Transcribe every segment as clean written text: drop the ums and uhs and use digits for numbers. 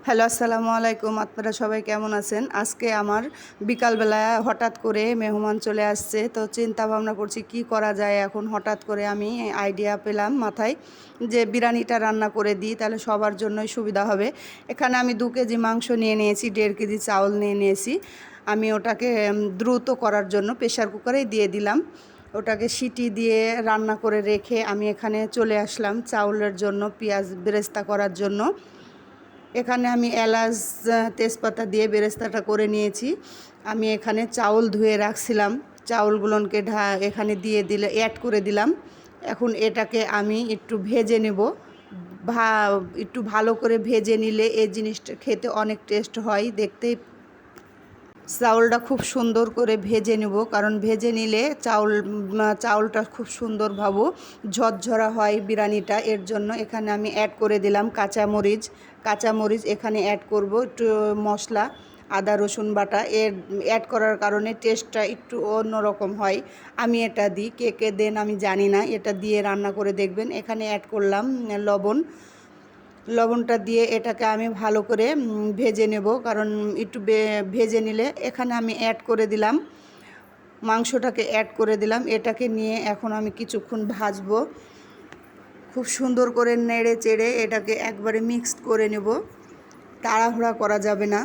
Hello, আসসালামু আলাইকুম। আপনারা সবাই কেমন আছেন? আজকে আমার বিকালবেলা হঠাৎ করে মেহমান চলে আসছে, তো চিন্তা ভাবনা করছি কি করা যায়। এখন হঠাৎ করে আমি আইডিয়া পেলাম মাথায় যে বিরিয়ানিটা রান্না করে দিই, তাহলে সবার জন্যই সুবিধা হবে। এখানে আমি 2 কেজি মাংস নিয়ে নিয়েছি, 1.5 কেজি চাউল নিয়ে নিয়েছি। আমি ওটাকে দ্রুত করার জন্য প্রেশার কুকারেই দিয়ে দিলাম। ওটাকে সিটি দিয়ে রান্না করে রেখে আমি এখানে চলে আসলাম চাউলের জন্য, পেঁয়াজ বেরেস্তা করার জন্য। এখানে আমি এলাচ তেজপাতা দিয়ে বেরেস্তাটা করে নিয়েছি। আমি এখানে চাউল ধুয়ে রাখছিলাম, চাউলগুলোকে এখানে দিয়ে দিলে অ্যাড করে দিলাম। এখন এটাকে আমি একটু ভেজে নেব। ভা একটু ভালো করে ভেজে নিলে এই জিনিসটা খেতে অনেক টেস্ট হয়। দেখতেই চাউলটা খুব সুন্দর করে ভেজে নেব, কারণ ভেজে নিলে চাউলটা খুব সুন্দরভাবে ঝরঝরা হয় বিরিয়ানিটা। এর জন্য এখানে আমি অ্যাড করে দিলাম কাঁচামরিচ এখানে অ্যাড করব, একটু মশলা আদা রসুন বাটা অ্যাড করার কারণে টেস্টটা একটু অন্যরকম হয়। আমি এটা দিই, কে কে দেন আমি জানি না, এটা দিয়ে রান্না করে দেখবেন। এখানে অ্যাড করলাম লবণটা দিয়ে এটাকে আমি ভালো করে ভেজে নেব, কারণ একটু ভেজে নিলে এখানে আমি অ্যাড করে দিলাম মাংসটাকে অ্যাড করে দিলাম। এটাকে নিয়ে এখন আমি কিছুক্ষণ ভাজবো, খুব সুন্দর করে নেড়ে চেড়ে এটাকে একবারে মিক্সড করে নেব। তাড়াহুড়া করা যাবে না।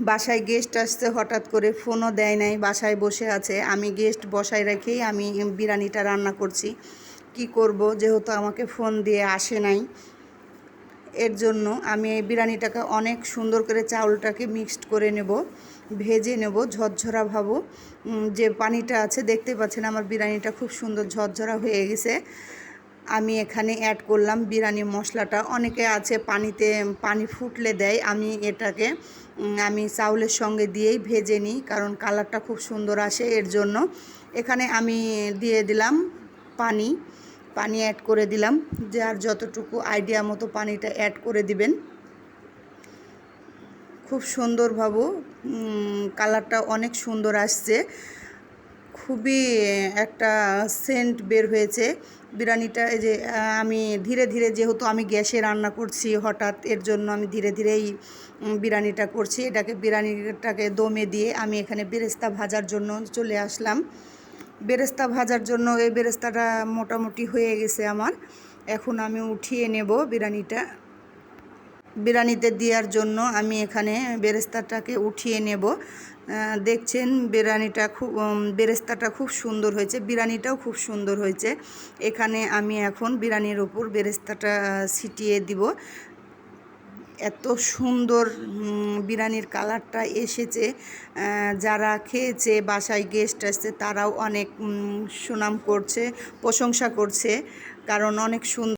বাসায় গেস্ট আসছে, হঠাৎ করে ফোনও দেয় নাই, বাসায় বসে আছে। আমি গেস্ট বসায় রেখেই আমি বিরিয়ানিটা রান্না করছি। কি করব, যেহেতু আমাকে ফোন দিয়ে আসে নাই, এর জন্য আমি এই বিরিয়ানিটাকে অনেক সুন্দর করে চাউলটাকে মিক্সড করে নেব, ভেজে নেব ঝরঝরা ভাবো। যে পানিটা আছে দেখতে পাচ্ছেন, আমার বিরিয়ানিটা খুব সুন্দর ঝরঝরা হয়ে গেছে। আমি এখানে অ্যাড করলাম বিরিয়ানি মশলাটা। অনেকে আছে পানি ফুটলে দেয়, আমি এটাকে আমি চাউলের সঙ্গে দিয়েই ভেজে নিই, কারণ কালারটা খুব সুন্দর আসে। এর জন্য এখানে আমি দিয়ে দিলাম পানি অ্যাড করে দিলাম। যার যতটুকু আইডিয়া মতো পানিটা অ্যাড করে দিবেন। খুব সুন্দরভাবে কালারটা অনেক সুন্দর আসছে, খুবই একটা সেন্ট বের হয়েছে বিরিয়ানিটা। এই যে আমি ধীরে ধীরে, যেহেতু আমি গ্যাসে রান্না করছি হঠাৎ, এর জন্য আমি ধীরে ধীরেই বিরিয়ানিটা করছি। বিরিয়ানিটাকে দমে দিয়ে আমি এখানে বেরেস্তা ভাজার জন্য চলে আসলাম। বেরেস্তা ভাজার জন্য এই বেরেস্তাটা মোটামুটি হয়ে গেছে আমার। এখন আমি উঠিয়ে নেব বিরিয়ানিতে দেওয়ার জন্য। আমি এখানে বেরেস্তাটাকে উঠিয়ে নেব। দেখছেন বেরেস্তাটা খুব সুন্দর হয়েছে, বিরিয়ানিটাও খুব সুন্দর হয়েছে। এখানে আমি এখন বিরিয়ানির ওপর বেরেস্তাটা ছিটিয়ে দিব। এত সুন্দর বিরিয়ানির কালারটা এসেছে। যারা খেয়েছে, বাসায় গেস্ট আসছে, তারাও অনেক সুনাম করছে, প্রশংসা করছে, কারণ অনেক সুন্দর।